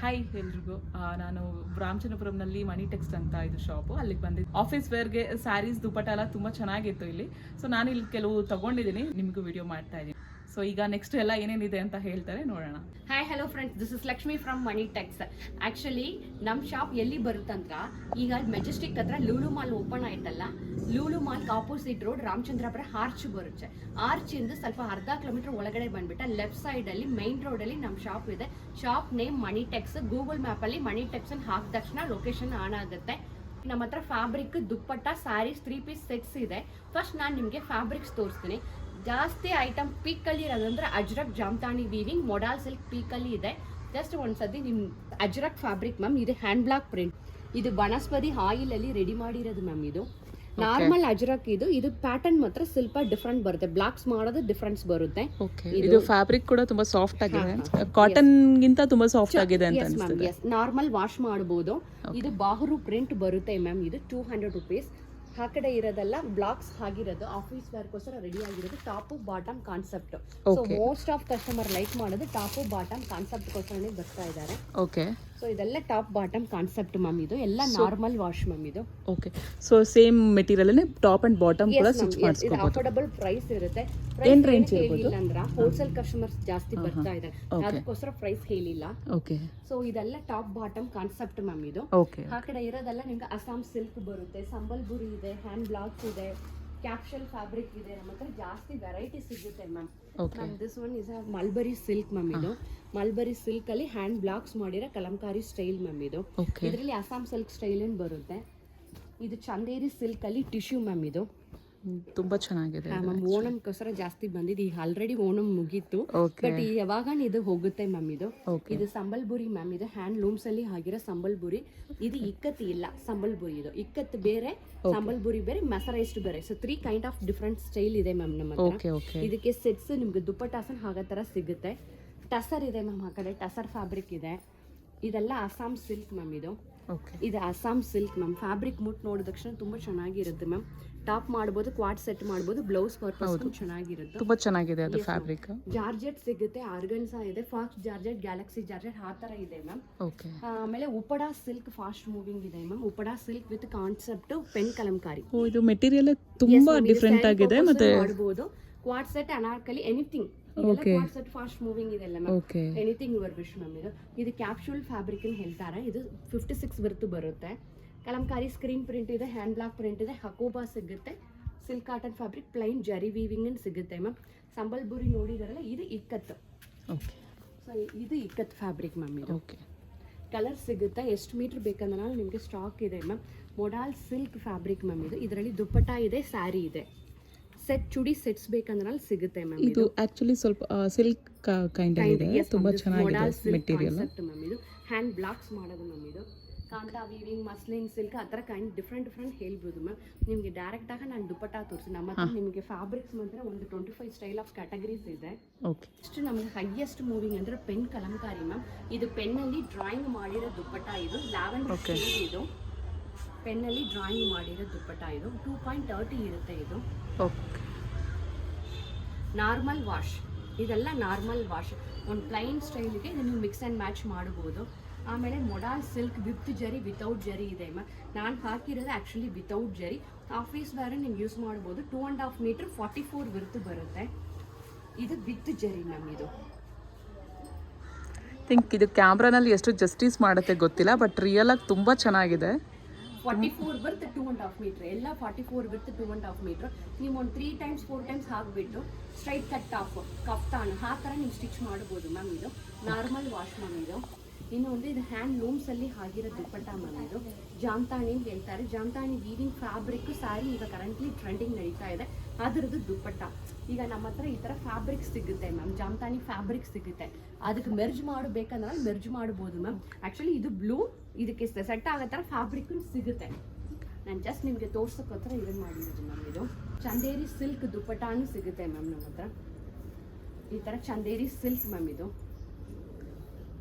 Hi ಎಲ್ರಿಗೂ. ನಾನು ರಾಮಚಂದ್ರಪುರಂನಲ್ಲಿ ಮಣಿ text ಅಂತ ಇದು ಶಾಪು, ಅಲ್ಲಿಗೆ ಬಂದಿದ್ದು. ಆಫೀಸ್ ವೇರ್ಗೆ ಸ್ಯಾರೀಸ್ ದುಪಟ್ಟ ಎಲ್ಲ ತುಂಬ ಚೆನ್ನಾಗಿತ್ತು ಇಲ್ಲಿ. ಸೊ ನಾನು ಇಲ್ಲಿ ಕೆಲವು ತಗೊಂಡಿದ್ದೀನಿ, ನಿಮಗೂ ವಿಡಿಯೋ ಮಾಡ್ತಾ ಇದ್ದೀನಿ. ಸೊ ಈಗ ನೆಕ್ಸ್ಟ್ ಎಲ್ಲ ಏನೇನಿದೆ ಅಂತ ಹೇಳ್ತಾರೆ, ನೋಡೋಣ. Hi hello friends, this is Lakshmi from Mani Tex. Actually ನಮ್ಮ ಶಾಪ್ ಎಲ್ಲಿ ಬರುತ್ತಂತ, ಈಗ ಮೆಜೆಸ್ಟಿಕ್ ಹತ್ರ ಲೂಲು ಮಾಲ್ ಓಪನ್ ಆಯ್ತಲ್ಲ, Lulu mall opposite road Ramachandrapura arch ಬರುತ್ತೆ. ಆರ್ಚ್ ಇಂದ ಸ್ವಲ್ಪ ಅರ್ಧ ಕಿಲೋಮೀಟರ್ ಒಳಗಡೆ ಬಂದ್ಬಿಟ್ಟ ಲೆಫ್ಟ್ ಸೈಡ್ ಅಲ್ಲಿ ಮೈನ್ ರೋಡ್ ಅಲ್ಲಿ ನಮ್ಮ ಶಾಪ್ ಇದೆ. Shop name Mani Tex. Google map ಅಲ್ಲಿ ಮಣಿ ಟೆಕ್ಸ್ ಹಾಕಿದ ತಕ್ಷಣ ಲೊಕೇಶನ್ ಆನ್ ಆಗುತ್ತೆ. ನಮ್ಮ ಹತ್ರ fabric, dupatta, saris, 3 piece sets ಇದೆ. ಫಸ್ಟ್ ನಾನು ನಿಮಗೆ ಫ್ಯಾಬ್ರಿಕ್ಸ್ ತೋರಿಸ್ತೀನಿ. ಜಾಸ್ತಿ ಐಟಮ್ ಪೀಕ್ ಅಲ್ಲಿ ಇರೋದಂದ್ರೆ Ajrak Jamdani weaving, modal silk peak ಅಲ್ಲಿ ಇದೆ. ಜಸ್ಟ್ ಒಂದ್ಸತಿ ನಿಮ್ ಅಜ್ರಕ್ ಫ್ಯಾಬ್ರಿಕ್ ಮ್ಯಾಮ್, ಇದು ಹ್ಯಾಂಡ್ ಬ್ಲಾಕ್ ಪ್ರಿಂಟ್, ಇದು ಬನಸ್ಪತಿ ಆಯಿಲ್ ಅಲ್ಲಿ ರೆಡಿ ಮಾಡಿರೋದು ಮ್ಯಾಮ್. ಇದು ನಾರ್ಮಲ್ ಅಜ್ರಕ್, ಇದು ಪ್ಯಾಟರ್ನ್ ಮಾತ್ರ ಸ್ವಲ್ಪ ಡಿಫ್ರೆಂಟ್ ಬರುತ್ತೆ. ಬ್ಲಾಕ್ಸ್ ಮಾಡೋದು ಡಿಫ್ರೆನ್ಸ್ ಬರುತ್ತೆ. ಇದು ಫ್ಯಾಬ್ರಿಕ್ ಕೂಡ ತುಂಬಾ ಸಾಫ್ಟ್ ಆಗಿದೆ, ಕಾಟನ್ ಗಿಂತ ತುಂಬಾ ಸಾಫ್ಟ್ ಆಗಿದೆ ಅಂತ ಅನಿಸುತ್ತೆ. ನಾರ್ಮಲ್ ವಾಶ್ ಮಾಡಬಹುದು. ಇದು ಬಾಹುರು ಪ್ರಿಂಟ್ ಬರುತ್ತೆ ಮ್ಯಾಮ್. ಇದು 200 ರುಪೀಸ್. ಆ ಕಡೆ ಇರೋದೆಲ್ಲ ಬ್ಲಾಕ್ಸ್ ಆಗಿರೋದು, ಆಫೀಸ್ ವೇರ್ಗೋಸ್ಕರ ರೆಡಿ ಆಗಿರೋದು. Top bottom concept. So most of customer like ಮಾಡೋದು ಟಾಪ್ ಬಾಟಮ್ ಕಾನ್ಸೆಪ್ಟ್ ಗೋಸ್ಕರನೇ ಬರ್ತಾ ಇದ್ದಾರೆ. ಓಕೆ, ಸೊ ಇದೆಲ್ಲ ಟಾಪ್ ಬಾಟಮ್ ಕಾನ್ಸೆಪ್ಟ್ ಮ್ಯಾಮ್. ಇದು ಎಲ್ಲ ನಾರ್ಮಲ್ ವಾಶ್ ಮ್ಯಾಮ್. ಇದು ಓಕೆ. ಸೊ ಸೇಮ್ ಮೆಟೀರಿಯಲ್ ಅಲ್ಲೇ ಟಾಪ್ ಅಂಡ್ ಬಾಟಮ್ ಕೂಡ ಸ್ಟಿಚ್ ಮಾಡಿಸ್ಕೊಬಹುದು. ಅಫೋರ್ಡಬಲ್ ಪ್ರೈಸ್ ಇರುತ್ತೆ. ಏನ್ ರೇಂಜ್ ಇರಬಹುದು ಅಂದ್ರೆ ಹೋಲ್ಸೇಲ್ ಕಸ್ಟಮರ್ಸ್ ಜಾಸ್ತಿ ಬರ್ತಾ ಇದ್ದಾರೆ, ಅದಕ್ಕೋಸ್ಕರ ಪ್ರೈಸ್ ಹೇಳಿಲ್ಲ. ಓಕೆ. ಸೊ ಇದೆಲ್ಲ ಟಾಪ್ ಬಾಟಮ್ ಕಾನ್ಸೆಪ್ಟ್ ಮ್ಯಾಮ್. ಇದು ಓಕೆ. ಆ ಕಡೆ ಇರೋದೆಲ್ಲ ನಿಮ್ಗೆ ಅಸ್ಸಾಂ ಸಿಲ್ಕ್ ಬರುತ್ತೆ, ಸಂಬಲ್ಪುರಿ ಇದೆ, ಹ್ಯಾಂಡ್ ಬ್ಲಾಕ್ಸ್ ಇದೆ, ಕ್ಯಾಪ್ಶಲ್ ಫ್ಯಾಬ್ರಿಕ್ ಇದೆ. ನಮ್ಮ ಹತ್ರ ಜಾಸ್ತಿ ವೆರೈಟಿ ಸಿಗುತ್ತೆ ma'am. This one is mulberry silk ma'am. ಇದು ಮಲ್ಬರಿ ಸಿಲ್ಕ್ ಅಲ್ಲಿ ಹ್ಯಾಂಡ್ ಬ್ಲಾಕ್ಸ್ ಮಾಡಿರೋ ಕಲಂಕಾರಿ ಸ್ಟೈಲ್ ಮ್ಯಾಮ್. ಇದು ಇದರಲ್ಲಿ ಅಸ್ಸಾಂ ಸಿಲ್ಕ್ ಸ್ಟೈಲ್ ಏನ್ ಬರುತ್ತೆ. ಇದು ಚಂದೇರಿ ಸಿಲ್ಕ್ ಅಲ್ಲಿ ಟಿಶ್ಯೂ ಮ್ಯಾಮ್. ಇದು ತುಂಬಾ ಚೆನ್ನಾಗಿದೆ ಮ್ಯಾಮ್. ಓಣಂಗೋಸ್ಕರ ಜಾಸ್ತಿ ಬಂದಿದೆ. ಈಗ ಆಲ್ರೆಡಿ ಓಣಂ ಮುಗೀತು, ಬಟ್ ಯಾವಾಗ ಇದು ಹೋಗುತ್ತೆ ಮ್ಯಾಮ್. ಇದು ಸಂಬಲ್ಪುರಿ ಮ್ಯಾಮ್. ಇದು ಹ್ಯಾಂಡ್ ಲೂಮ್ಸ್ ಅಲ್ಲಿ ಆಗಿರೋ ಸಂಬಲ್ಪುರಿ. ಇದು ಇಕ್ಕತ್ ಇಲ್ಲ, ಸಂಬಲ್ಪುರಿ. ಇದು ಇಕ್ಕತ್ ಬೇರೆ, ಸಂಬಲ್ಪುರಿ ಬೇರೆ, ಮೆಸರೈಸ್ಡ್ ಬೇರೆ. So 3 kind of different style ಇದೆ ಮ್ಯಾಮ್ ನಮ್ಮ ಹತ್ರ. ಇದಕ್ಕೆ ಸೆಟ್ಸ್ ನಿಮ್ಗೆ ದುಪ್ಪಟ್ಟಾಸನ್ ಆಗೋ ತರ ಸಿಗುತ್ತೆ. ಟಸರ್ ಇದೆ ಮ್ಯಾಮ್. ಆ ಕಡೆ ಟಸರ್ ಫ್ಯಾಬ್ರಿಕ್ ಇದೆ. ಇದೆಲ್ಲ ಅಸ್ಸಾಂ ಸಿಲ್ಕ್ ಮ್ಯಾಮ್. ಇದು ಅಸ್ಸಾಂ ಸಿಲ್ಕ್ ಮ್ಯಾಮ್. ಫ್ಯಾಬ್ರಿಕ್ ಮುಟ್ ನೋಡಿದ ತಕ್ಷಣ ತುಂಬಾ ಚೆನ್ನಾಗಿರುತ್ತೆ ಮ್ಯಾಮ್. ಟಾಪ್ ಮಾಡಬಹುದು, ಕ್ವಾಡ್ ಸೆಟ್ ಮಾಡಬಹುದು, ಬ್ಲೌಸ್ ಪರ್ಪಸ್ ಚೆನ್ನಾಗಿರುತ್ತೆ. ತುಂಬಾ ಚೆನ್ನಾಗಿದೆ ಅದು ಫ್ಯಾಬ್ರಿಕ್. ಜಾರ್ಜೆಟ್ ಸಿಗುತ್ತೆ, ಆರ್ಗನ್ಸಾ ಇದೆ, ಫಾಸ್ಟ್ ಜಾರ್ಜೆಟ್, ಗ್ಯಾಲಕ್ಸಿ ಜಾರ್ಜೆಟ್ ಆ ತರ ಇದೆ ಮ್ಯಾಮ್. ಓಕೆ. ಆಮೇಲೆ ಉಪಡಾ ಸಿಲ್ಕ್ ಫಾಸ್ಟ್ ಮೂವಿಂಗ್ ಇದೆ ma'am. Uppada silk with concept pen Kalamkari. ಇದು ಮೆಟೀರಿಯಲ್ ತುಂಬಾ ಡಿಫರೆಂಟ್ ಆಗಿದೆ. ಮತ್ತೆ ಮಾಡಬಹುದು Quad set, Anarkali, anything. Quad set fast moving ಇದೆಲ್ಲ ma'am. Anything your wish ma'am. ಇದು ಕ್ಯಾಪ್ಸೂಲ್ ಫ್ಯಾಬ್ರಿಕ್ ಅಂತ ಹೇಳ್ತಾರೆ. ಇದು 56 ವರ್ತು ಬರುತ್ತೆ. ಕಲಂಕಾರಿ ಸ್ಕ್ರೀನ್ ಪ್ರಿಂಟ್ ಇದೆ, ಹ್ಯಾಂಡ್ ಬ್ಲಾಕ್ ಪ್ರಿಂಟ್ ಇದೆ, ಹಕೋಬಾ ಸಿಗುತ್ತೆ, ಸಿಲ್ಕ್ ಕಾಟನ್ ಫ್ಯಾಬ್ರಿಕ್, ಪ್ಲೈನ್ ಜರಿ ವೀವಿಂಗ್ ಅಂತ ಸಿಗುತ್ತೆ ಮ್ಯಾಮ್. ಸಂಬಲ್ಪುರಿ ನೋಡಿದಾರಲ್ಲ, ಇದು ಇಕ್ಕತ್ತು. ಸೊ ಇದು ಇಕ್ಕತ್ ಫ್ಯಾಬ್ರಿಕ್ ಮ್ಯಾಮ್. ಇದು ಕಲರ್ ಸಿಗುತ್ತೆ. ಎಷ್ಟು ಮೀಟರ್ ಬೇಕಂದ್ರೆ ನಿಮಗೆ ಸ್ಟಾಕ್ ಇದೆ ma'am. Modal silk fabric ma'am. ಇದರಲ್ಲಿ ದುಪ್ಪಟ್ಟ ಇದೆ, ಸ್ಯಾರಿ ಇದೆ. ಸೆಟ್ ಚುಡಿ ಸೆಟ್ಸ್ ಬೇಕಂದ್ರೆ ಸಿಗುತ್ತೆ ಮ್ಯಾಮ್. ಇದು ಆಕ್ಚುಲಿ ಸ್ವಲ್ಪ ಸಿಲ್ಕ್ ಕೈಂಡ್ ಇದೆ, ತುಂಬಾ ಚೆನ್ನಾಗಿದೆ ಮೆಟೀರಿಯಲ್ ಮ್ಯಾಮ್. ಇದು ಹ್ಯಾಂಡ್ ಬ್ಲಾಕ್ಸ್ ಮಾಡೋದು ಮ್ಯಾಮ್. ಇದು ಕಾಂತಾ ವೀವಿಂಗ್, ಮಸ್ಲಿನ್ ಸಿಲ್ಕ್ ಆ ಥರ ಕೈಂಡ್ ಡಿಫ್ರೆಂಟ್ ಹೇಳ್ಬೋದು ಮ್ಯಾಮ್. ನಿಮಗೆ ಡೈರೆಕ್ಟ್ ಆಗಿ ನಾನು ದುಪ್ಪಟ್ಟ ತೋರಿಸಿ. ನಮ್ಮ ಹತ್ರ ನಿಮಗೆ ಫ್ಯಾಬ್ರಿಕ್ಸ್ ಮಾತ್ರ ಒಂದು 25 ಸ್ಟೈಲ್ ಆಫ್ ಕ್ಯಾಟಗರೀಸ್ ಇದೆ. ಇಷ್ಟು ನಮಗೆ ಹೈಯೆಸ್ಟ್ ಮೂವಿಂಗ್ ಅಂದ್ರೆ ಪೆನ್ ಕಲಂಕಾರಿ ಮ್ಯಾಮ್. ಇದು ಪೆನ್ನಲ್ಲಿ ಡ್ರಾಯಿಂಗ್ ಮಾಡಿರೋ ದುಪ್ಪಟ್ಟ. ಇದು ಲ್ಯಾವೆಂಡರ್ ಶೇಡ್. ಇದು ಪೆನ್ನಲ್ಲಿ ಡ್ರಾಯಿಂಗ್ ಮಾಡಿರೋ ದುಪ್ಪಟ್ಟ. ಇದು 2.30 ಇರುತ್ತೆ. ಇದು ನಾರ್ಮಲ್ ವಾಶ್. ಇದೆಲ್ಲ ನಾರ್ಮಲ್ ವಾಶ್. ಒಂದು ಪ್ಲೈನ್ ಸ್ಟೈಲ್ಗೆ ನೀವು ಮಿಕ್ಸ್ ಆ್ಯಂಡ್ ಮ್ಯಾಚ್ ಮಾಡಬಹುದು. ಆಮೇಲೆ ಮೊಡಾಲ್ ಸಿಲ್ಕ್ ವಿತ್ ಜರಿ, ವಿತೌಟ್ ಜರಿ ಇದೆ ಮ್ಯಾಮ್. ನಾನು ಹಾಕಿರೋದು ಆ್ಯಕ್ಚುಲಿ ವಿತೌಟ್ ಜರಿ. ಆಫೀಸ್ ವೇರ್ ನೀವು ಯೂಸ್ ಮಾಡ್ಬೋದು. 2.5 ಮೀಟರ್ 44 ವರ್ತು ಬರುತ್ತೆ. ಇದು ವಿತ್ ಜರಿ ಮ್ಯಾಮ್. ಇದು ಥಿಂಕ್ ಇದು ಕ್ಯಾಮ್ರಾನಲ್ಲಿ ಎಷ್ಟು ಜಸ್ಟಿಸ್ ಮಾಡುತ್ತೆ ಗೊತ್ತಿಲ್ಲ, ಬಟ್ ರಿಯಲ್ ಆಗಿ ತುಂಬಾ ಚೆನ್ನಾಗಿದೆ. 44 ವರ್ತ್ 2.5 ಮೀಟರ್. ಎಲ್ಲ 44 ವರ್ತ್ 2.5 ಮೀಟರ್. ನೀವು ಒಂದು 3 ಟೈಮ್ಸ್ 4 ಟೈಮ್ಸ್ ಹಾಕ್ಬಿಟ್ಟು ಸ್ಟ್ರೈಟ್ ಕಟ್ ಆಫ್ ಕಫ್ತಾನ್ ಆ ಥರ ನೀವು ಸ್ಟಿಚ್ ಮಾಡ್ಬೋದು ಮ್ಯಾಮ್. ಇದು ನಾರ್ಮಲ್ ವಾಶ್ ಮ್ಯಾಮ್. ಇದು ಇನ್ನೊಂದು ಇದು ಹ್ಯಾಂಡ್ ಲೂಮ್ಸ್ ಅಲ್ಲಿ ಆಗಿರೋ ದುಪ್ಪಟ್ಟ ಮ್ಯಾಮ್. ಇದು ಜಾಮ್ತಾನಿ ಅಂತ ಹೇಳ್ತಾರೆ. ಜಾಮ್ತಾನಿ ವೀವಿಂಗ್ ಫ್ಯಾಬ್ರಿಕ್ ಸ್ಯಾರಿ ಈಗ ಕರೆಂಟ್ಲಿ ಟ್ರೆಂಡಿಂಗ್ ನಡೀತಾ ಇದೆ. ಅದರದ್ದು ದುಪ್ಪಟ್ಟ. ಈಗ ನಮ್ಮ ಹತ್ರ ಈ ಥರ ಫ್ಯಾಬ್ರಿಕ್ ಸಿಗುತ್ತೆ ಮ್ಯಾಮ್. ಜಾಮ್ತಾನಿ ಫ್ಯಾಬ್ರಿಕ್ ಸಿಗುತ್ತೆ. ಅದಕ್ಕೆ ಮೆರ್ಜ್ ಮಾಡಬೇಕಂದ್ರೆ ಮೆರ್ಜ್ ಮಾಡ್ಬೋದು ಮ್ಯಾಮ್. ಆ್ಯಕ್ಚುಲಿ ಇದು ಬ್ಲೂ, ಇದಕ್ಕೆ ಸೆಟ್ ಆಗೋ ಥರ ಫ್ಯಾಬ್ರಿಕ್ ಸಿಗುತ್ತೆ. ನಾನು ಜಸ್ಟ್ ನಿಮಗೆ ತೋರ್ಸೋಕ್ಕೋಸ್ಕರ ಇದನ್ನು ಮಾಡಿರೋದು ಮ್ಯಾಮ್. ಇದು ಚಂದೇರಿ ಸಿಲ್ಕ್ ದುಪ್ಪಟ್ಟಾನು ಸಿಗುತ್ತೆ ಮ್ಯಾಮ್ ನಮ್ಮ ಹತ್ರ. ಈ ಥರ ಚಂದೇರಿ ಸಿಲ್ಕ್ ಮ್ಯಾಮ್. ಇದು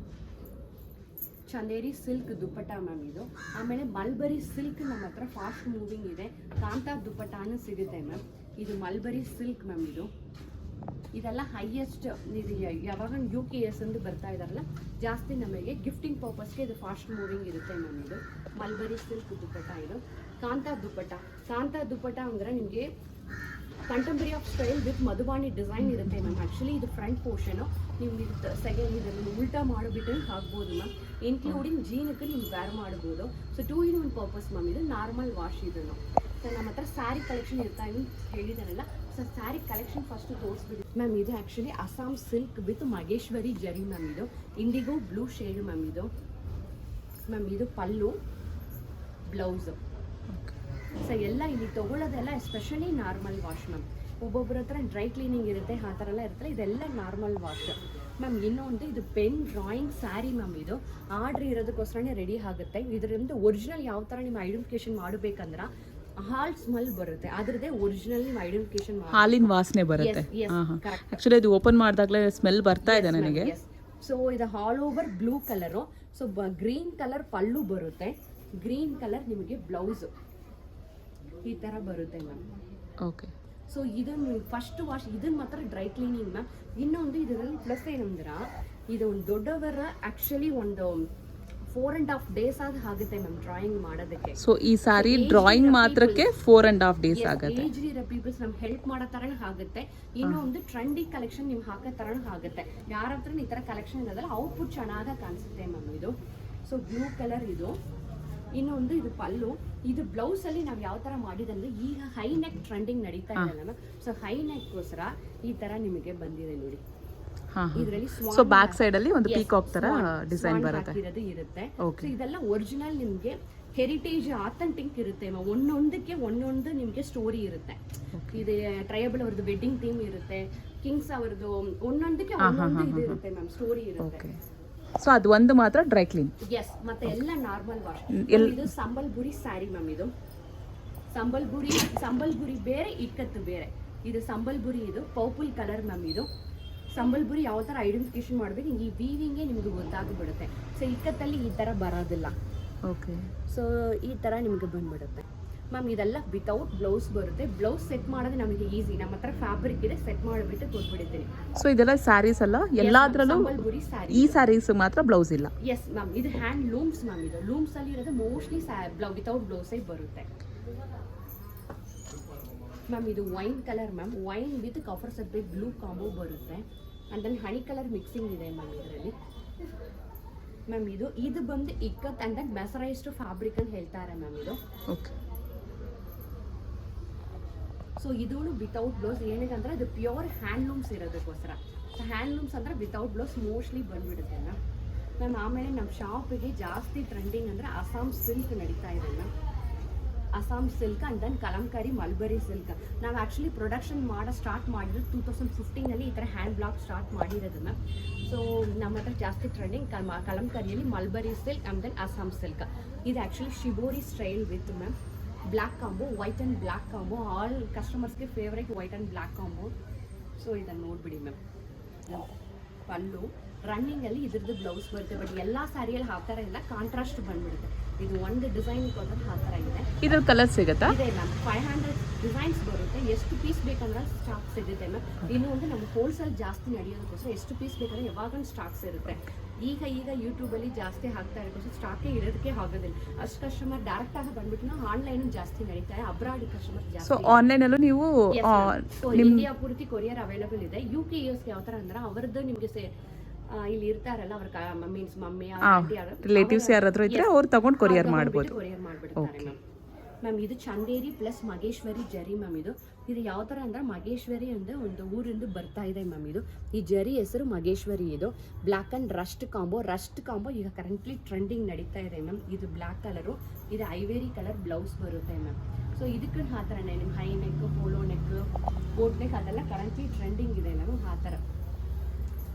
ಚಂದೇರಿ ಸಿಲ್ಕ್ ದುಪ್ಪಟ್ಟ ಮ್ಯಾಮ್. ಇದು ಆಮೇಲೆ ಮಲ್ಬರಿ ಸಿಲ್ಕ್ ನಮ್ಮ ಹತ್ರ ಫಾಸ್ಟ್ ಮೂವಿಂಗ್ ಇದೆ. ಕಾಂತಾ ದುಪ್ಪಟ್ಟಾನು ಸಿಗುತ್ತೆ ಮ್ಯಾಮ್. ಇದು ಮಲ್ಬರಿ ಸಿಲ್ಕ್ ಮ್ಯಾಮ್. ಇದು ಇದೆಲ್ಲ ಹೈಯೆಸ್ಟ್ ಇದು ಯಾವಾಗ UKS ಅಂತ ಬರ್ತಾ ಇದಾರಲ್ಲ ಜಾಸ್ತಿ ನಮಗೆ ಗಿಫ್ಟಿಂಗ್ ಪರ್ಪಸ್ಗೆ ಇದು ಫಾಸ್ಟ್ ಮೂವಿಂಗ್ ಇರುತ್ತೆ ಮ್ಯಾಮ್. ಇದು ಮಲ್ಬರಿ ಸಿಲ್ಕ್ ದುಪ್ಪಟ್ಟ, ಇದು ಕಾಂತಾ ದುಪ್ಪಟ್ಟ ಅಂದರೆ ನಿಮಗೆ contemporary of style with Madhubani design ಇರುತ್ತೆ ಮ್ಯಾಮ್. ಆ್ಯಕ್ಚುಲಿ ಇದು ಫ್ರಂಟ್ ಪೋರ್ಷನು ನೀವು ಇದು ಸೆಕೆಂಡ್ ಇದನ್ನು ಉಲ್ಟಾ ಮಾಡಿಬಿಟ್ಟು ಹಾಕ್ಬೋದು ಮ್ಯಾಮ್. ಇನ್ಕ್ಲೂಡಿಂಗ್ ಜೀನಕ್ಕೆ ನೀವು ವೇರ್ ಮಾಡ್ಬೋದು. So 2 in 1 purpose ma'am. ಇದು ನಾರ್ಮಲ್ ವಾಶ್ ಇದನ್ನು. ಸೊ ನಮ್ಮ ಹತ್ರ ಸ್ಯಾರಿ ಕಲೆಕ್ಷನ್ ಇರ್ತಾ ಇದೆ ಹೇಳಿದಾರಲ್ಲ, ಸೊ ಸ್ಯಾರಿ ಕಲೆಕ್ಷನ್ ಫಸ್ಟ್ ತೋರಿಸ್ಬಿಡಿ ಮ್ಯಾಮ್. ಇದು actually Assam silk with Maheshwari zari ma'am. ಇದು ಇಂಡಿಗೋ ಬ್ಲೂ ಶೇಡ್ ಮ್ಯಾಮ್. ಇದು ಮ್ಯಾಮ್ ಇದು ಪಲ್ಲು, ಬ್ಲೌಸು. ಸೊ ಎಲ್ಲ ಇಲ್ಲಿ ತೊಗೊಳ್ಳೋದೆಲ್ಲ ಎಸ್ಪೆಷಲಿ ನಾರ್ಮಲ್ ವಾಶ್ ಮ್ಯಾಮ್. ಒಬ್ಬೊಬ್ಬರ ಹತ್ರ ಡ್ರೈ ಕ್ಲೀನಿಂಗ್ ಇರುತ್ತೆ, ಆ ಥರ ಎಲ್ಲ ಇರುತ್ತೆ. ಇದೆಲ್ಲ ನಾರ್ಮಲ್ ವಾಶ್ ಮ್ಯಾಮ್. ಇನ್ನೊಂದು ಇದು ಪೆನ್ ಡ್ರಾಯಿಂಗ್ ಸ್ಯಾರಿ ಮ್ಯಾಮ್. ಇದು ಆರ್ಡ್ರ್ ಇರೋದಕ್ಕೋಸ್ಕರನೇ ರೆಡಿ ಆಗುತ್ತೆ. ಇದರಿಂದ ಒರಿಜಿನಲ್ ಯಾವ ಥರ ನಿಮ್ಮ ಐಡೆಂಟಿಫಿಕೇಶನ್ ಮಾಡಬೇಕಂದ್ರೆ ಹಾಲ್ ಸ್ಮೆಲ್ ಬರುತ್ತೆ, ಅದ್ರದ್ದೇ ಒರಿಜಿನಲ್ ನೀವು ಐಡೆಂಟಿಫಿಕೇಶನ್ ಹಾಲಿನ ವಾಸನೆ ಬರುತ್ತೆ. ಆಕ್ಚುಲಿ ಅದು ಓಪನ್ ಮಾಡಿದಾಗಲೇ ಸ್ಮೆಲ್ ಬರ್ತಾ ಇದೆ ನನಗೆ. ಸೊ ಇದು all over blue colour. So green colour pallu ಬರುತ್ತೆ, ಗ್ರೀನ್ ಕಲರ್ ನಿಮಗೆ ಬ್ಲೌಸ್ ಈ ಥರ ಬರುತ್ತೆ ಮ್ಯಾಮ್. ಓಕೆ. ಸೊ ಇದನ್ನು ಫಸ್ಟ್ ವಾಶ್ ಇದನ್ನು ಮಾತ್ರ ಡ್ರೈ ಕ್ಲೀನಿಂಗ್ ಮ್ಯಾಮ್. ಇನ್ನೊಂದು ಇದರಲ್ಲಿ ಪ್ಲಸ್ ಏನಂದ್ರೆ ಇದು ಒಂದು ದೊಡ್ಡವರ ಆ್ಯಕ್ಚುಲಿ ಒಂದು 4.5 days ಆಗುತ್ತೆ ಮ್ಯಾಮ್ ಡ್ರಾಯಿಂಗ್ ಮಾಡೋದಕ್ಕೆ. ಸೊ ಈ ಸಾರಿ ಡ್ರಾಯಿಂಗ್ ಮಾತ್ರಕ್ಕೆ 4.5 days ಆಗುತ್ತೆ. ಏಜ್ ಇರೋ ಪೀಪಲ್ಸ್ ನಮ್ಗೆ ಹೆಲ್ಪ್ ಮಾಡೋ ಥರನೇ ಆಗುತ್ತೆ. ಇನ್ನೊಂದು ಟ್ರೆಂಡಿ ಕಲೆಕ್ಷನ್ ನಿಮ್ಗೆ ಹಾಕೋ ಥರನೂ ಆಗುತ್ತೆ. ಯಾರ ಹತ್ರ ಈ ಥರ ಕಲೆಕ್ಷನ್ ಇರೋದಲ್ಲ ಔಟ್ಪುಟ್ ಚೆನ್ನಾಗಿ ಕಾಣಿಸುತ್ತೆ ಮ್ಯಾಮ್. ಇದು ಸೊ ಬ್ಲೂ ಕಲರ್ ಇದು. ಇನ್ನೊಂದು ಇದು ಪಲ್ಲು. ಇದು ಬ್ಲೌಸ್ ಅಲ್ಲಿ ನಾವು ಯಾವ ತರ ಮಾಡಿದಂದ್ರೆ ಈಗ ಹೈ ನೆಕ್ ಟ್ರೆಂಡಿಂಗ್ ನಡೀತಾ ಇದೆ ಮ್ಯಾಮ್. ಸೊ ಹೈ ನೆಕ್ಗೋಸ್ಕರ ಈ ತರ ನಿಮಗೆ ಬಂದಿದೆ ನೋಡಿ. ಇದರಲ್ಲಿ ಸೊ ಬ್ಯಾಕ್ ಸೈಡ್ ಅಲ್ಲಿ ಒಂದು ಪೀಕಾಕ್ ತರ ಡಿಸೈನ್ ಬರುತ್ತೆ. ಇರುತ್ತೆ. ಸೊ ಇದೆಲ್ಲ ಒರಿಜಿನಲ್ ನಿಮಗೆ ಹೆರಿಟೇಜ್ ಆಥೆಂಟಿಕ್ ಇರುತ್ತೆ ಮ್ಯಾಮ್. ಒಂದೊಂದಕ್ಕೆ ಒಂದೊಂದು ನಿಮಗೆ ಸ್ಟೋರಿ ಇರುತ್ತೆ. ಇದು ಟ್ರೈಬಲ್ ಅವ್ರದ್ದು ವೆಡ್ಡಿಂಗ್ ಥೀಮ್ ಇರುತ್ತೆ, ಕಿಂಗ್ಸ್ ಅವ್ರದ್ದು ಒಂದೊಂದಕ್ಕೆ ಒಂದೊಂದು ಇದು ಇರುತ್ತೆ ಮ್ಯಾಮ್, ಸ್ಟೋರಿ ಇರುತ್ತೆ. ಸೊ ಅದು ಒಂದು ಮಾತ್ರ ಡ್ರೈ ಕ್ಲೀನ್. ಎಸ್, ಮತ್ತೆ ಎಲ್ಲ ನಾರ್ಮಲ್ ವಾಶ್. ಇದು ಸಂಬಲ್ಪುರಿ ಸ್ಯಾರಿ ಮ್ಯಾಮ್. ಇದು ಸಂಬಲ್ಪುರಿ ಬೇರೆ, ಇಕ್ಕತ್ತು ಬೇರೆ. ಇದು ಸಂಬಲ್ಪುರಿ, ಇದು ಪರ್ಪಲ್ ಕಲರ್ ಮ್ಯಾಮ್. ಇದು ಸಂಬಲ್ಪುರಿ ಯಾವ ಥರ ಐಡೆಂಟಿಫಿಕೇಶನ್ ಮಾಡಬೇಕು ಈ ವೀವಿಂಗೇ ನಿಮ್ಗೆ ಗೊತ್ತಾಗ್ಬಿಡುತ್ತೆ. ಸೊ ಇಕ್ಕತ್ತಲ್ಲಿ ಈ ಥರ ಬರೋದಿಲ್ಲ. ಓಕೆ. ಸೊ ಈ ಥರ ನಿಮ್ಗೆ ಬಂದ್ಬಿಡುತ್ತೆ ಮ್ಯಾಮ್. ಇದೆಲ್ಲ ವಿತೌಟ್ ಬ್ಲೌಸ್ ಬರುತ್ತೆ. ಬ್ಲೌಸ್ ಸೆಟ್ ಮಾಡೋದು ನಮಗೆ ಈಸಿ. ನಮ್ಮ ಹತ್ರ ಫ್ಯಾಬ್ರಿಕ್ ಇದೆ, ಸೆಟ್ ಮಾಡಿಬಿಟ್ಟು ಕೊಟ್ಬಿಡ್ತೀನಿ. ಸೊ ಇದೆಲ್ಲ ಸ್ಯಾರೀಸ್ ಅಲ್ಲ, ಎಲ್ಲಾದ್ರಲ್ಲೂ ಈ ಸ್ಯಾರೀಸ್ ಮಾತ್ರ ಬ್ಲೌಸ್ ಇಲ್ಲ. Yes ma'am. ಇದು ಹ್ಯಾಂಡ್ ಲೂಮ್ಸ್ ಮ್ಯಾಮ್. ಇದು ಲೂಮ್ಸ್ ಅಲ್ಲಿ ಇರೋದು ಮೋಸ್ಟ್ಲಿ ವಿತೌಟ್ ಬ್ಲೌಸೇ ಬರುತ್ತೆ ಮ್ಯಾಮ್. ಇದು wine colour ma'am. Wine with copper ಸಬ್ಬೆ ಬ್ಲೂ ಕಾಂಬೋ ಬರುತ್ತೆ. And then honey colour mixing ಇದೆ ಮ್ಯಾಮ್ ಇದರಲ್ಲಿ ಮ್ಯಾಮ್. ಇದು ಬಂದು ikat and then mercerised fabric ಅಂತ ಹೇಳ್ತಾರೆ ಮ್ಯಾಮ್. ಇದು ಓಕೆ. ಸೊ ಇದು ವಿತೌಟ್ ಬ್ಲೌಸ್ ಏನಕ್ಕಂದ್ರೆ ಅದು ಪ್ಯೂರ್ ಹ್ಯಾಂಡ್ಲೂಮ್ಸ್ ಇರೋದಕ್ಕೋಸ್ಕರ. ಸೊ ಹ್ಯಾಂಡ್ಲೂಮ್ಸ್ ಅಂದ್ರೆ ವಿತೌಟ್ ಬ್ಲೌಸ್ ಮೋಸ್ಟ್ಲಿ ಬಂದ್ಬಿಡುತ್ತೆ ಮ್ಯಾಮ್. ಆಮೇಲೆ ನಮ್ಮ ಶಾಪಿಗೆ ಜಾಸ್ತಿ ಟ್ರೆಂಡಿಂಗ್ ಅಂದರೆ ಅಸ್ಸಾಂ ಸಿಲ್ಕ್ ನಡೀತಾ ಇದೆ ma'am. Assam silk and then Kalamkari mulberry silk. ನಾವು ಆ್ಯಕ್ಚುಲಿ ಪ್ರೊಡಕ್ಷನ್ ಸ್ಟಾರ್ಟ್ ಮಾಡಿದ್ರು 2015 ಈ ಥರ ಹ್ಯಾಂಡ್ ಬ್ಲಾಕ್ ಸ್ಟಾರ್ಟ್ ಮಾಡಿರೋದು ಮ್ಯಾಮ್. ಸೊ ನಮ್ಮ ಹತ್ರ ಜಾಸ್ತಿ ಟ್ರೆಂಡಿಂಗ್ ಕಲಂಕಾರಿಯಲ್ಲಿ mulberry silk and then Assam silk. ಇದು actually shibori style with ma'am black combo, white and black combo. All ಕಸ್ಟಮರ್ಸ್ಗೆ favourite white and black combo. So ಇದನ್ನು ನೋಡಿಬಿಡಿ ಮ್ಯಾಮ್. ಪಲ್ಲು ರನ್ನಿಂಗಲ್ಲಿ ಇದ್ರದ್ದು ಬ್ಲೌಸ್ ಬರುತ್ತೆ. ಬಟ್ ಎಲ್ಲ ಸ್ಯಾರಿಯಲ್ಲಿ ಆ ಥರ ಇಲ್ಲ, ಕಾಂಟ್ರಾಸ್ಟ್ ಬಂದ್ಬಿಡುತ್ತೆ. ಇದು ಒಂದು ಡಿಸೈನ್ ಕೊಟ್ಟರೆ ಆ ಥರ ಇದೆ. ಇದ್ರ ಕಲರ್ ಸಿಗುತ್ತಾ? ಇದೆ ಮ್ಯಾಮ್. 500 ಡಿಸೈನ್ಸ್ ಬರುತ್ತೆ. ಎಷ್ಟು ಪೀಸ್ ಬೇಕಂದ್ರೆ ಸ್ಟಾಕ್ ಸಿಗುತ್ತೆ ಮ್ಯಾಮ್. ಇನ್ನೊಂದು ನಮ್ಮ ಹೋಲ್ಸೇಲ್ ಜಾಸ್ತಿ ನಡೆಯೋದಕ್ಕೋಸ್ಕರ ಎಷ್ಟು ಪೀಸ್ ಬೇಕಂದ್ರೆ ಯಾವಾಗ ಸ್ಟಾಕ್ಸ್ ಇರುತ್ತೆ. ಈಗ ಯೂಟ್ಯೂಬಲ್ಲಿ ಜಾಸ್ತಿ ಹಾಕ್ತಾ ಇರೋದಕ್ಕೋಸ್ಕರ ಸ್ಟಾಕೇ ಇರೋದಕ್ಕೆ ಆಗೋದಿಲ್ಲ. ಅಷ್ಟು ಕಸ್ಟಮರ್ ಡೈರೆಕ್ಟ್ ಆಗಿ ಬಂದ್ಬಿಟ್ಟು ಆನ್ಲೈನ್ ಜಾಸ್ತಿ ನಡೀತಾರೆ. ಅಬ್ರಾಡ್ ಕಸ್ಟಮರ್ ಜಾಸ್ತಿ. ಸೊ ಆನ್ಲೈನ್ ಅಲ್ಲೂ ನೀವು ಇಂಡಿಯಾ ಪೂರ್ತಿ ಕೊರಿಯರ್ ಅವೈಲೇಬಲ್ ಇದೆ. UKUS ಯಾವ ಥರ ಅಂದ್ರೆ ಅವರದ್ದು ನಿಮಗೆ ಇಲ್ಲಿ ಇರ್ತಾರಲ್ಲ ಅವ್ರ ಮೀನ್ಸ್ ಮಮ್ಮಿ ರಿಲೇಟಿವ್ಸ್ ಯಾರಾದ್ರೂ ಇದ್ರೆ ಅವ್ರು ತಗೊಂಡು ಕೊರಿಯರ್ ಮಾಡ್ಬೋದು. ಕೊರಿಯರ್ ಮಾಡ್ಬಿಡ್ತಾರೆ ಮ್ಯಾಮ್. ಇದು ಚಂದೇರಿ ಪ್ಲಸ್ ಮಗೇಶ್ವರಿ ಜರಿ ಮ್ಯಾಮ್. ಇದು ಯಾವ ಥರ ಅಂದ್ರೆ ಮಗೇಶ್ವರಿ ಅಂದರೆ ಒಂದು ಊರಿಂದ ಬರ್ತಾ ಇದೆ ಮ್ಯಾಮ್. ಈ ಜರಿ ಹೆಸರು ಮಗೇಶ್ವರಿ. ಇದು ಬ್ಲ್ಯಾಕ್ ಆ್ಯಂಡ್ ರಸ್ಟ್ ಕಾಂಬೋ ಈಗ ಕರೆಂಟ್ಲಿ ಟ್ರೆಂಡಿಂಗ್ ನಡೀತಾ ಇದೆ ಮ್ಯಾಮ್. ಇದು ಬ್ಲ್ಯಾಕ್ ಕಲರು, ಇದು ಐವೇರಿ ಕಲರ್ ಬ್ಲೌಸ್ ಬರುತ್ತೆ ಮ್ಯಾಮ್. ಸೊ ಇದಕ್ಕೆ ಆ ಥರನೇ ನಿಮ್ಮ high neck, polo neck, boat neck ಅದೆಲ್ಲ ಕರೆಂಟ್ಲಿ ಟ್ರೆಂಡಿಂಗ್ ಇದೆ ಮ್ಯಾಮ್. ಆ ಥರ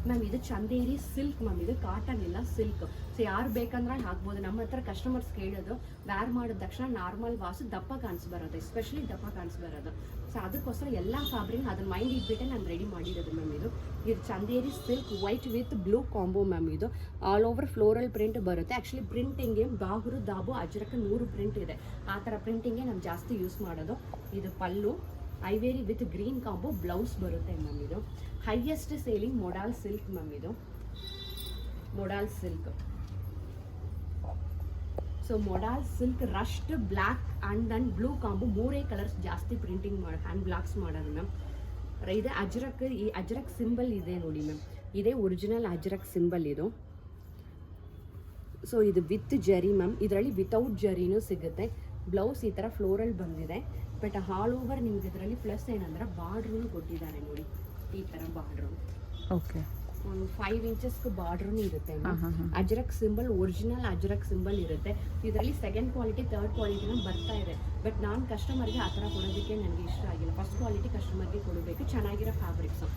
ಮ್ಯಾಮ್. ಇದು ಚಂದೇರಿ ಸಿಲ್ಕ್ ಮ್ಯಾಮ್. ಇದು ಕಾಟನ್ ಇಲ್ಲ, ಸಿಲ್ಕ್. ಸೊ ಯಾರು ಬೇಕಂದ್ರೆ ಹಾಕ್ಬೋದು. ನಮ್ಮ ಹತ್ರ ಕಸ್ಟಮರ್ಸ್ ಕೇಳೋದು ವ್ಯಾರ್ ಮಾಡಿದ ತಕ್ಷಣ ನಾರ್ಮಲ್ ವಾಸು ದಪ್ಪ ಕಾಣಿಸ್ಬರೋದು, ಎಸ್ಪೆಷಲಿ ದಪ್ಪ ಕಾಣಿಸ್ಬರೋದು. ಸೊ ಅದಕ್ಕೋಸ್ಕರ ಎಲ್ಲ ಫ್ಯಾಬ್ರಿಕ್ ಅದನ್ನ ಮೈಂಡ್ ಇಟ್ಬಿಟ್ಟೆ ನಾನು ರೆಡಿ ಮಾಡಿರೋದು ಮ್ಯಾಮ್. ಇದು Chanderi silk white with blue combo ma'am. ಇದು ಆಲ್ ಓವರ್ ಫ್ಲೋರಲ್ ಪ್ರಿಂಟ್ ಬರುತ್ತೆ. ಆ್ಯಕ್ಚುಲಿ ಪ್ರಿಂಟಿಂಗ್ಗೆ ದಾಬು ಅಜ್ರಕ 100 ಪ್ರಿಂಟ್ ಇದೆ. ಆ ಥರ ಪ್ರಿಂಟಿಂಗ್ಗೆ ನಾವು ಜಾಸ್ತಿ ಯೂಸ್ ಮಾಡೋದು. ಇದು pallu ivory with green combo blouse ಬರುತ್ತೆ ಮ್ಯಾಮ್. ಇದು highest selling modal silk ma'am. ಇದು modal silk. So modal silk rust black and then blue combo 3 colours ಜಾಸ್ತಿ ಪ್ರಿಂಟಿಂಗ್ ಮಾಡಿ ಹ್ಯಾಂಡ್ ಬ್ಲಾಕ್ಸ್ ಮಾಡೋದು ಮ್ಯಾಮ್. ಇದೆ ಅಜ್ರಕ್, ಈ ಅಜ್ರಕ್ ಸಿಂಬಲ್ ಇದೆ ನೋಡಿ ಮ್ಯಾಮ್, ಇದೇ ಒರಿಜಿನಲ್ ಅಜ್ರಕ್ ಸಿಂಬಲ್ ಇದು. ಸೊ ಇದು ವಿತ್ ಜರಿ ಮ್ಯಾಮ್, ಇದರಲ್ಲಿ ವಿತೌಟ್ ಜರಿನೂ ಸಿಗುತ್ತೆ. ಬ್ಲೌಸ್ ಈ ಥರ ಫ್ಲೋರಲ್ ಬಂದಿದೆ, ಬಟ್ ಆಲ್ ಓವರ್ ನಿಮ್ಗೆ ಇದರಲ್ಲಿ ಪ್ಲಸ್ ಏನಂದ್ರೆ ಬಾರ್ಡ್ರೂ ಕೊಟ್ಟಿದ್ದಾರೆ ನೋಡಿ, ಈ ಥರ ಬಾರ್ಡ್ರು. ಓಕೆ, ಒಂದು 5 ಇಂಚಸ್ ಬಾರ್ಡ್ರೂ ಇರುತ್ತೆ ma'am. Ajrakh symbol original Ajrakh symbol ಇರುತ್ತೆ. ಇದರಲ್ಲಿ ಸೆಕೆಂಡ್ ಕ್ವಾಲಿಟಿ ಥರ್ಡ್ ಕ್ವಾಲಿಟಿನ ಬರ್ತಾ ಇದೆ, ಬಟ್ ನಾನು ಕಸ್ಟಮರ್ಗೆ ಆ ಥರ ಕೊಡೋದಕ್ಕೆ ನನಗೆ ಇಷ್ಟ ಆಗಿಲ್ಲ. ಫಸ್ಟ್ ಕ್ವಾಲಿಟಿ ಕಸ್ಟಮರ್ಗೆ ಕೊಡಬೇಕು, ಚೆನ್ನಾಗಿರೋ ಫ್ಯಾಬ್ರಿಕ್ಸು.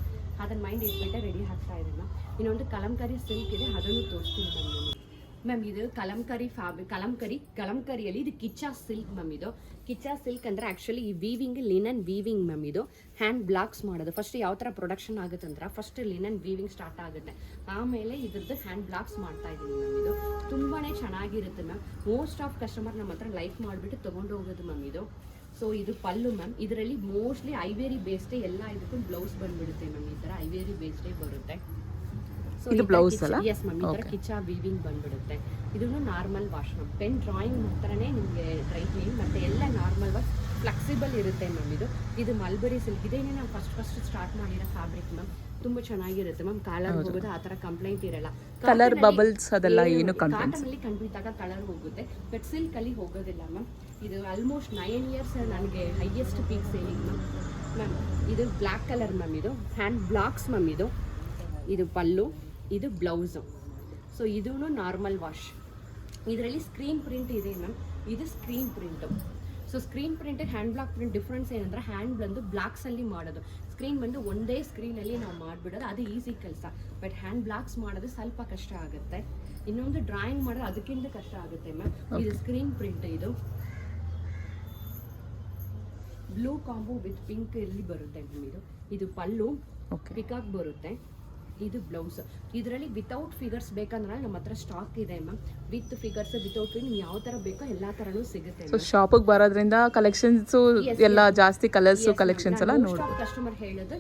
ಅದನ್ನ ಮೈಂಡ್ ಇಟ್ಬಿಟ್ಟೆ ರೆಡಿ ಆಗ್ತಾ ಇದೆ ಮ್ಯಾಮ್. ಇನ್ನೊಂದು ಕಲಂಕಾರಿ ಸಿಲ್ಕ್ ಇದೆ, ಅದನ್ನು ತೋರಿಸ್ತೀನಿ ಮ್ಯಾಮ್. ಇದು ಕಲಂಕಾರಿ ಫ್ಯಾಬ್ರಿಕ್, ಕಲಂಕಾರಿಯಲ್ಲಿ ಇದು ಕಿಚ್ಚಾ ಸಿಲ್ಕ್ ಮ್ಯಾಮ್. ಇದು ಕಿಚ್ಚಾ ಸಿಲ್ಕ್ ಅಂದರೆ ಆ್ಯಕ್ಚುಲಿ ಈ ವೀವಿಂಗ್ ಲಿನನ್ ವೀವಿಂಗ್ ಮ್ಯಾಮ್. ಇದು ಹ್ಯಾಂಡ್ ಬ್ಲಾಕ್ಸ್ ಮಾಡೋದು. ಫಸ್ಟ್ ಯಾವ ಥರ ಪ್ರೊಡಕ್ಷನ್ ಆಗುತ್ತೆ ಅಂದ್ರೆ ಫಸ್ಟ್ ಲಿನನ್ ವೀವಿಂಗ್ ಸ್ಟಾರ್ಟ್ ಆಗುತ್ತೆ, ಆಮೇಲೆ ಇದ್ರದ್ದು ಹ್ಯಾಂಡ್ ಬ್ಲಾಕ್ಸ್ ಮಾಡ್ತಾ ಇದ್ದೀನಿ ಮ್ಯಾಮ್. ಇದು ತುಂಬಾ ಚೆನ್ನಾಗಿರುತ್ತೆ ಮ್ಯಾಮ್. ಮೋಸ್ಟ್ ಆಫ್ ಕಸ್ಟಮರ್ ನಮ್ಮ ಹತ್ರ ಲೈಕ್ ಮಾಡಿಬಿಟ್ಟು ತೊಗೊಂಡು ಹೋಗೋದು ಮ್ಯಾಮ್ ಇದು. ಸೊ ಇದು ಪಲ್ಲು ಮ್ಯಾಮ್. ಇದರಲ್ಲಿ ಮೋಸ್ಟ್ಲಿ ಐವೇರಿ ಬೇಸ್ಡೇ ಎಲ್ಲ ಇದಕ್ಕೂ ಬ್ಲೌಸ್ ಬಂದ್ಬಿಡುತ್ತೆ ಮ್ಯಾಮ್. ಈ ಥರ ಐವೇರಿ ಬೇಸ್ಡೇ ಬರುತ್ತೆ. ಇದು ಬ್ಲೌಸ್ ಅಲ್ಲ? ಎಸ್ ಮ್ಯಾಮ್, ಈ ಥರ ಕಿಚ್ಚಾ ವೀವಿಂಗ್ ಬಂದ್ಬಿಡುತ್ತೆ. ಇದನ್ನು normal wash ma'am. Pen drawing ಮಾತ್ರನೇ ನಿಮಗೆ ಡ್ರೈ ಕ್ಲೀನ್, ಮತ್ತು ಎಲ್ಲ ನಾರ್ಮಲ್ ವಾಶ್, ಫ್ಲೆಕ್ಸಿಬಲ್ ಇರುತ್ತೆ ಮ್ಯಾಮ್. ಇದು ಮಲ್ಬರಿ ಸಿಲ್ಕ್, ಇದೇನೇ ನಾವು ಫಸ್ಟ್ ಸ್ಟಾರ್ಟ್ ಮಾಡಿರೋ ಫ್ಯಾಬ್ರಿಕ್ ಮ್ಯಾಮ್. ತುಂಬ ಚೆನ್ನಾಗಿರುತ್ತೆ ಮ್ಯಾಮ್. ಕಲರ್ ಹೋಗೋದು ಆ ಥರ ಕಂಪ್ಲೇಂಟ್ ಇರಲ್ಲ. ಕಲರ್ ಬಬಲ್ಸ್ ಅದೆಲ್ಲ ಏನು ಕಾಟನ್ ಅಲ್ಲಿ ಖಂಡಿತ ಕಲರ್ ಹೋಗುತ್ತೆ, ಬಟ್ ಸಿಲ್ಕ್ ಅಲ್ಲಿ ಹೋಗೋದಿಲ್ಲ ಮ್ಯಾಮ್. ಇದು ಆಲ್ಮೋಸ್ಟ್ 9 ಇಯರ್ಸ್ ನನಗೆ ಹೈಯೆಸ್ಟ್ ಪೀಕ್ ಸೇಲಿಂಗ್ ಮ್ಯಾಮ್. ಇದು ಬ್ಲ್ಯಾಕ್ ಕಲರ್ ಮ್ಯಾಮ್. ಇದು ಹ್ಯಾಂಡ್ ಬ್ಲಾಕ್ಸ್ ಮ್ಯಾಮ್. ಇದು ಪಲ್ಲು, ಇದು ಬ್ಲೌಸು. ಸೊ ಇದೂ ನಾರ್ಮಲ್ ವಾಶ್. ಇದರಲ್ಲಿ ಸ್ಕ್ರೀನ್ ಪ್ರಿಂಟ್ ಇದೆ ಮ್ಯಾಮ್. ಇದು screen print. So screen print hand block print difference ಏನಂದ್ರೆ ಹ್ಯಾಂಡ್ ಬಂದು ಬ್ಲಾಕ್ಸಲ್ಲಿ ಮಾಡೋದು, ಸ್ಕ್ರೀನ್ ಬಂದು ಒಂದೇ ಸ್ಕ್ರೀನಲ್ಲಿ ನಾವು ಮಾಡಿಬಿಡೋದು, ಅದು ಈಸಿ ಕೆಲಸ. ಬಟ್ ಹ್ಯಾಂಡ್ ಬ್ಲಾಕ್ಸ್ ಮಾಡೋದು ಸ್ವಲ್ಪ ಕಷ್ಟ ಆಗುತ್ತೆ. ಇನ್ನೊಂದು ಡ್ರಾಯಿಂಗ್ ಮಾಡೋದು ಅದಕ್ಕಿಂತ ಕಷ್ಟ ಆಗುತ್ತೆ ಮ್ಯಾಮ್. ಇದು screen print. Blue combo with pink ಇಲ್ಲಿ ಬರುತ್ತೆ ಮ್ಯಾಮ್. ಇದು ಪಲ್ಲು ಪಿಕಾಕ್ ಬರುತ್ತೆ. ಇದು ಬ್ಲೌಸ್. ಇದರಲ್ಲಿ ವಿತೌಟ್ ಫಿಗರ್ಸ್ ಬೇಕಂದ್ರೆ ನಮ್ಮ ಹತ್ರ ಸ್ಟಾಕ್ ಇದೆ ma'am. With figures, without figure, ನೀವು ಯಾವ ಥರ ಬೇಕೋ ಎಲ್ಲ ಥರನೂ ಸಿಗುತ್ತೆ. ಸೊ ಶಾಪಿಗೆ ಬರೋದ್ರಿಂದ ಕಲೆಕ್ಷನ್ಸ್ ಎಲ್ಲ ಜಾಸ್ತಿ ಕಲರ್ಸ್ ಕಲೆಕ್ಷನ್ಸ್ ಎಲ್ಲ ನೋಡಿ. ಕಸ್ಟಮರ್ ಹೇಳೋದು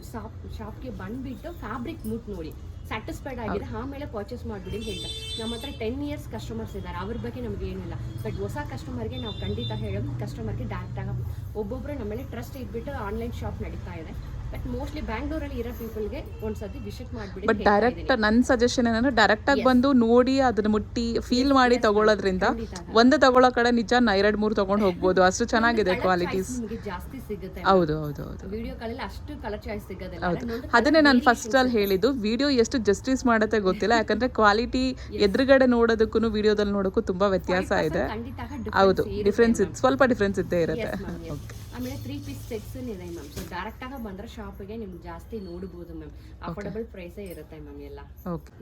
ಶಾಪ್ಗೆ ಬಂದ್ಬಿಟ್ಟು ಫ್ಯಾಬ್ರಿಕ್ ಮುಟ್ ನೋಡಿ, ಸ್ಯಾಟಿಸ್ಫೈಡ್ ಆಗಿದೆ, ಆಮೇಲೆ ಪರ್ಚೇಸ್ ಮಾಡಿಬಿಡಿ ಹೇಳ್ತಾರೆ. ನಮ್ಮ ಹತ್ರ 10 ಇಯರ್ಸ್ ಕಸ್ಟಮರ್ಸ್ ಇದ್ದಾರೆ, ಅವ್ರ ಬಗ್ಗೆ ನಮಗೆ ಏನಿಲ್ಲ. ಬಟ್ ಹೊಸ ಕಸ್ಟಮರ್ಗೆ ನಾವು ಖಂಡಿತ ಹೇಳೋದು, ಕಸ್ಟಮರ್ಗೆ ಡೈರೆಕ್ಟಾಗಿ ಒಬ್ಬೊಬ್ಬರು ನಮ್ಮ ಮೇಲೆ ಟ್ರಸ್ಟ್ ಇಟ್ಬಿಟ್ಟು ಆನ್ಲೈನ್ ಶಾಪ್ ನಡೀತಾ ಇದೆ. ಬಟ್ ಮೋಸ್ಟ್ಲಿ ಬ್ಯಾಂಗ್ಳೂರಲ್ಲಿ ಇರೋ ಪೀಪಲ್ಗೆ ಒಂದ್ಸತಿ ವಿಸಿಟ್ ಮಾಡಿಬಿಡಿ. ಬಟ್ ಡೈರೆಕ್ಟ್ ನನ್ನ ಸಜೆಷನ್ ಏನಂದ್ರೆ ಡೈರೆಕ್ಟ್ ಆಗಿ ಬಂದು ನೋಡಿ ಅದನ್ನ ಮುಟ್ಟಿ ಫೀಲ್ ಮಾಡಿ ತಗೊಳ್ಳೋದ್ರಿಂದ ಒಂದು ತಗೊಳ್ಳೋ ಕಡೆ ನಿಜ 2-3 ತಗೊಂಡು ಹೋಗ್ಬೋದು, ಅಷ್ಟು ಚೆನ್ನಾಗಿದೆ ಕ್ವಾಲಿಟೀಸ್. ಜಾಸ್ತಿ ಸಿಗುತ್ತೆ. ಹೌದು ಹೌದು ಹೌದು. ವಿಡಿಯೋಗಳಲ್ಲಿ ಅಷ್ಟು ಕಲರ್ ಚಾಯ್ಸ್ ಸಿಗೋದಿಲ್ಲ. ಹೌದು, ಅದನ್ನೇ ನಾನು ಫಸ್ಟ್ ಅಲ್ಲಿ ಹೇಳಿದ್ದು. ವಿಡಿಯೋ ಎಷ್ಟು ಜಸ್ಟಿಸ್ ಮಾಡುತ್ತೆ ಗೊತ್ತಿಲ್ಲ, ಯಾಕಂದ್ರೆ ಕ್ವಾಲಿಟಿ ಎದುರುಗಡೆ ನೋಡೋದಕ್ಕೂ ವಿಡಿಯೋದಲ್ಲಿ ನೋಡೋಕ್ಕೂ ತುಂಬಾ ವ್ಯತ್ಯಾಸ ಇದೆ. ಹೌದು, ಡಿಫ್ರೆನ್ಸ್ ಸ್ವಲ್ಪ ಡಿಫ್ರೆನ್ಸ್ ಇದ್ದೇ ಇರುತ್ತೆ. ಆಮೇಲೆ 3 ಪೀಸ್ ಸೆಟ್ಸ್ ಇದೆ ಮ್ಯಾಮ್. ಸೊ ಡೈರೆಕ್ಟ್ ಆಗಿ ಬಂದ್ರೆ ಶಾಪಿಗೆ ನಿಮ್ಗೆ ಜಾಸ್ತಿ ನೋಡಬಹುದು ಮ್ಯಾಮ್. ಅಫೋರ್ಡಬಲ್ ಪ್ರೈಸೇ ಇರುತ್ತೆ ಮ್ಯಾಮ್ ಎಲ್ಲ.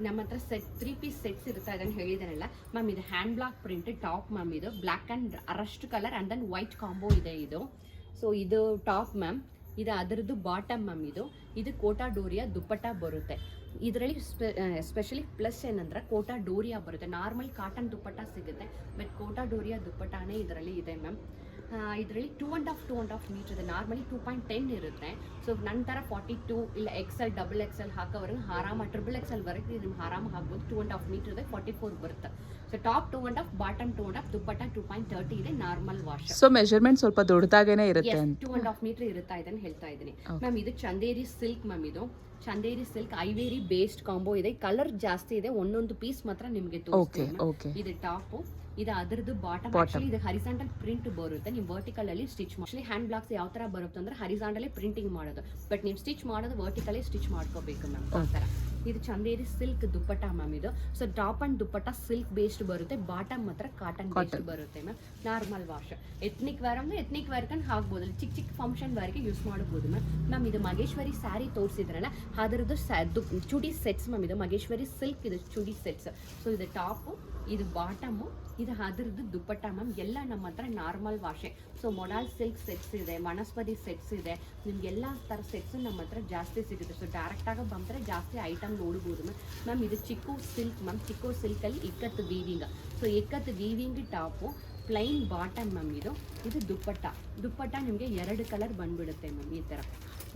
ನಮ್ಮ ಹತ್ರ 3 ಪೀಸ್ ಸೆಟ್ಸ್ ಇರುತ್ತೆ, ಅದನ್ನ ಹೇಳಿದಾನಲ್ಲ ಮ್ಯಾಮ್. ಇದು hand block print top ma'am. ಇದು black and rust colour and then white combo ಇದೆ ಇದು. ಸೊ ಇದು ಟಾಪ್ ಮ್ಯಾಮ್. ಇದು ಅದರದ್ದು ಬಾಟಮ್ ಮ್ಯಾಮ್. ಇದು ಕೋಟಾ ಡೋರಿಯಾ ದುಪ್ಪಟ್ಟ ಬರುತ್ತೆ. ಇದರಲ್ಲಿ ಸ್ಪೆಷಲಿ ಪ್ಲಸ್ ಏನಂದ್ರೆ ಕೋಟಾ ಡೋರಿಯಾ ಬರುತ್ತೆ. ನಾರ್ಮಲ್ ಕಾಟನ್ ದುಪ್ಪಟ್ಟ ಸಿಗುತ್ತೆ, ಬಟ್ ಕೋಟಾ ಡೋರಿಯಾ ದುಪ್ಪಟ್ಟಾನೇ ಇದರಲ್ಲಿ ಇದೆ ಮ್ಯಾಮ್. ಇದರಲ್ಲಿ 2.5 ಮೀಟರ್ ಇದೆ. ನಾರ್ಮಲಿ 2.10 ಇರುತ್ತೆ. ಸೊ ನಂತರ 42 ಇಲ್ಲ XL XXL ಹಾಕೋವರೆಗೆ ಆರಾಮ, XXL ವರೆಗೆ ನಿಮ್ಗೆ ಆರಾಮ ಹಾಕ್ಬೋದು. 2.5 ಮೀಟರ್ ಇದೆ, 44 ಬರುತ್ತೆ. ಸೊ ಟಾಪ್ 2.5, ಬಾಟಮ್ 2.5, ದುಪ್ಪಟ್ಟ 2.30 ಇದೆ, ನಾರ್ಮಲ್ ವಾಶ್. ಸೊ ಮೆಜರ್ಮೆಂಟ್ ಸ್ವಲ್ಪ ದೊಡ್ಡದಾಗೇನೆ ಇರುತ್ತೆ. 2.5 ಮೀಟರ್ ಇರುತ್ತಾ ಇದೆ ಅಂತ ಹೇಳ್ತಾ ಇದ್ದೀನಿ ಮ್ಯಾಮ್. ಇದು ಚಂದೇರಿ ಸಿಲ್ಕ್ ಮ್ಯಾಮ್. ಇದು ಚಂದೇರಿ ಸಿಲ್ಕ್ ಐವೇರಿ ಬೇಸ್ಡ್ ಕಾಂಬೋ ಇದೆ. ಕಲರ್ ಜಾಸ್ತಿ ಇದೆ, ಒಂದೊಂದು ಪೀಸ್ ಮಾತ್ರ ನಿಮಗೆ ತೋರಿಸ್ತೀನಿ. ಇದು ಟಾಪ್, ಇದು ಅದರದ್ದು ಬಾಟಮ್. ಆಕ್ಚುಲಿ ಇದು ಹರಿಸಾಂಟಲ್ ಪ್ರಿಂಟ್ ಬರುತ್ತೆ. ನೀವು ವರ್ಟಿಕಲ್ ಅಲ್ಲಿ ಸ್ಟಿಚ್ ಮಾಡಿ. ಹ್ಯಾಂಡ್ ಬ್ಲಾಕ್ಸ್ ಯಾವ ತರ ಬರುತ್ತೆ ಅಂದ್ರೆ ಹರಿಸಾಂಟಲ್ ಪ್ರಿಂಟಿಂಗ್ ಮಾಡೋದು, ಬಟ್ ನೀವು ಸ್ಟಿಚ್ ಮಾಡೋದು ವರ್ಟಿಕಲ್ ಸ್ಟಿಚ್ ಮಾಡ್ಕೋಬೇಕು ಮ್ಯಾಮ್. ಆ ತರ. ಇದು ಚಂದೇರಿ ಸಿಲ್ಕ್ ದುಪ್ಪಟ್ಟ ಮ್ಯಾಮ್. ಇದು so top and dupatta silk based ಬರುತ್ತೆ, ಬಾಟಮ್ ಮಾತ್ರ ಕಾಟನ್ ಬೇಸ್ಡ್ ಬರುತ್ತೆ ma'am. Normal wash. Ethnic wear ಅಂದ್ರೆ ಎತ್ನಿಕ್ ವೇರ್ ಕಂಡು ಹಾಕ್ಬೋದು, ಚಿಕ್ಕ ಫಂಕ್ಷನ್ ವೇರ್ಗೆ ಯೂಸ್ ಮಾಡಬಹುದು ಮ್ಯಾಮ್. ಇದು ಮಗೇಶ್ವರಿ ಸ್ಯಾರಿ ತೋರಿಸಿದ್ರಲ್ಲ, ಅದರದ್ದು ಚೂಡಿ ಸೆಟ್ಸ್ ಮ್ಯಾಮ್. ಇದು ಮಗೇಶ್ವರಿ ಸಿಲ್ಕ್, ಇದು ಚೂಡಿ ಸೆಟ್ಸ್. ಸೊ ಇದು ಟಾಪ್, ಇದು ಬಾಟಮು, ಇದು ಅದರದ್ದು ದುಪ್ಪಟ್ಟ ಮ್ಯಾಮ್. ಎಲ್ಲ ನಮ್ಮ ಹತ್ರ ನಾರ್ಮಲ್ ವಾಶೆ. ಸೊ ಮೊಡಾಲ್ ಸಿಲ್ಕ್ ಸೆಟ್ಸ್ ಇದೆ, ವನಸ್ಪತಿ ಸೆಟ್ಸ್ ಇದೆ, ನಿಮ್ಗೆಲ್ಲ ಥರ ಸೆಟ್ಸ್ ನಮ್ಮ ಹತ್ರ ಜಾಸ್ತಿ ಸಿಗುತ್ತೆ. ಸೊ ಡೈರೆಕ್ಟಾಗಿ ಬಂದರೆ ಜಾಸ್ತಿ ಐಟಮ್ ನೋಡ್ಬೋದು ಮ್ಯಾಮ್. ಇದು ಚಿಕ್ಕು ಸಿಲ್ಕ್ ಮ್ಯಾಮ್. ಚಿಕ್ಕು ಸಿಲ್ಕಲ್ಲಿ ikat weaving. So ikat weaving top, plain bottom ma'am ಇದು ದುಪ್ಪಟ್ಟ ನಿಮಗೆ 2 ಕಲರ್ ಬಂದ್ಬಿಡುತ್ತೆ ಮ್ಯಾಮ್ ಈ ತರ.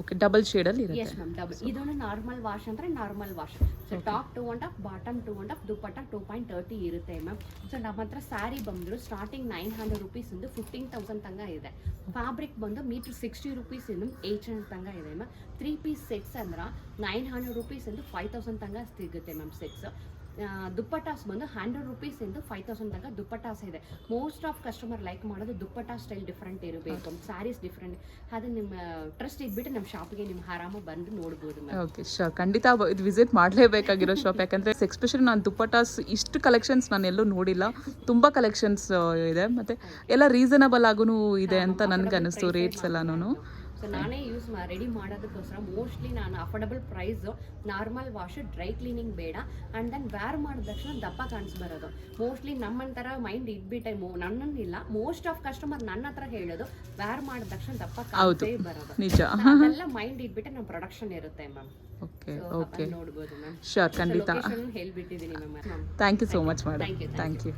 ಓಕೆ, ಡಬಲ್ ಶೇಡಲ್ಲಿ ಇರುತ್ತೆ. Yes ma'am, double. ಇದನ್ನು ನಾರ್ಮಲ್ ವಾಶ್ ಅಂದ್ರೆ normal wash. So top 2.5, bottom 2.5, ದುಪ್ಪಟ್ಟ 2.30 ಇರುತ್ತೆ ಮ್ಯಾಮ್. ಸೊ ನಮ್ಮ ಹತ್ರ ಸ್ಯಾರಿ ಬಂದ್ರು ಸ್ಟಾರ್ಟಿಂಗ್ 900 ರುಪೀಸ್ ಇಂದ 15,000 ತನಕ ಇದೆ. ಫ್ಯಾಬ್ರಿಕ್ ಬಂದು ಮೀಟರ್ 60 ರುಪೀಸ್ ಇಂದ 800 ತನಕ ಇದೆ ಮ್ಯಾಮ್. 3 ಪೀಸ್ ಸೆಟ್ಸ್ ಅಂದ್ರೆ 900 ರುಪೀಸ್ ಇಂದ 5,000 ತನಕ ಸಿಗುತ್ತೆ ಮ್ಯಾಮ್ ಸೆಟ್ಸ್. ದುಪ್ಪಟ್ಟಾಸ್ ಬಂದು 100 ರುಪೀಸ್ ಇಂದ 5,000 ತನಕ ದುಪ್ಪಟ್ಟಾಸ್ ಇದೆ. ಮೋಸ್ಟ್ ಆಫ್ ಕಸ್ಟಮರ್ ಲೈಕ್ ಮಾಡೋದು ದುಪ್ಪಟ್ಟ ಸ್ಟೈಲ್ ಡಿಫ್ರೆಂಟ್ ಇರಬೇಕು, ಸ್ಯಾರೀಸ್ ಡಿಫ್ರೆಂಟ್. ಅದು ನಿಮ್ಮ ಟ್ರಸ್ಟ್ ಇದ್ಬಿಟ್ಟು ನಮ್ಮ ಶಾಪ್ಗೆ ನಿಮ್ಮ ಆರಾಮ ಬಂದು ನೋಡ್ಬೋದು ಮ್ಯಾಮ್. ಓಕೆ ಶೋರ್, ಖಂಡಿತ ಇದು ವಿಸಿಟ್ ಮಾಡಲೇಬೇಕಾಗಿರೋ ಶಾಪ್. ಯಾಕಂದರೆ ಎಸ್ಪೆಷಲಿ ನಾನು ದುಪ್ಪಟ್ಟಾಸ್ ಇಷ್ಟು ಕಲೆಕ್ಷನ್ಸ್ ನಾನು ಎಲ್ಲೂ ನೋಡಿಲ್ಲ. ತುಂಬ ಕಲೆಕ್ಷನ್ಸ್ ಇದೆ, ಮತ್ತು ಎಲ್ಲ ರೀಸನಬಲ್ ಆಗೂ ಇದೆ ಅಂತ ನನಗೆ ಅನ್ನಿಸ್ತು ರೇಟ್ಸ್ ಎಲ್ಲನೂ. ಸೊ ನಾನೇ ರೆಡಿ ಮಾಡೋದಕ್ಕೋಸ್ಕರ ಮೋಸ್ಟ್ಲಿ ನಾನು affordable price, normal wash, dry cleaning ಬೇಡ, ಆ್ಯಂಡ್ ದೆನ್ ವೇರ್ ಮಾಡಿದ ತಕ್ಷಣ ದಪ್ಪ ಕಾಣಿಸ್ಬರೋದು. ಮೋಸ್ಟ್ಲಿ ನಮ್ಮಂತರ ಮೈಂಡ್ ಇದ್ಬಿಟ್ಟೆ ನನ್ನನ್ನಿಲ್ಲ, ಮೋಸ್ಟ್ ಆಫ್ ಕಸ್ಟಮರ್ ನನ್ನ ಹತ್ರ ಹೇಳೋದು ವೇರ್ ಮಾಡಿದ ತಕ್ಷಣ ದಪ್ಪ ಕಾಣಿಸೇ ಬರೋದು. ನಿಜ, ಅದೆಲ್ಲ ಮೈಂಡ್ ಇದ್ಬಿಟ್ಟೆ ನಮ್ಮ ಪ್ರೊಡಕ್ಷನ್ ಇರುತ್ತೆ ಮ್ಯಾಮ್. ಓಕೆ ಓಕೆ, ನೋಡ್ಬೋದು ಮ್ಯಾಮ್. ಶೋರ್, ಖಂಡಿತ. ಹೇಳ್ಬಿಟ್ಟಿದ್ದೀನಿ ma'am. Thank you so much madam. Thank you.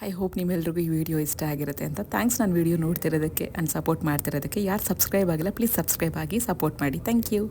I hope ನಿಮ್ಮೆಲ್ರಿಗೂ ಈ ವಿಡಿಯೋ ಇಷ್ಟ ಆಗಿರುತ್ತೆ ಅಂತ. ಥ್ಯಾಂಕ್ಸ್ ನಾನು ವಿಡಿಯೋ ನೋಡ್ತಿರೋದಕ್ಕೆ ಆ್ಯಂಡ್ ಸಪೋರ್ಟ್ ಮಾಡ್ತಿರೋದಕ್ಕೆ. ಯಾರು ಸಬ್ಸ್ಕ್ರೈಬ್ ಆಗಿಲ್ಲ ಪ್ಲೀಸ್ ಸಬ್ಸ್ಕ್ರೈಬ್ ಆಗಿ ಸಪೋರ್ಟ್ ಮಾಡಿ. Thank you.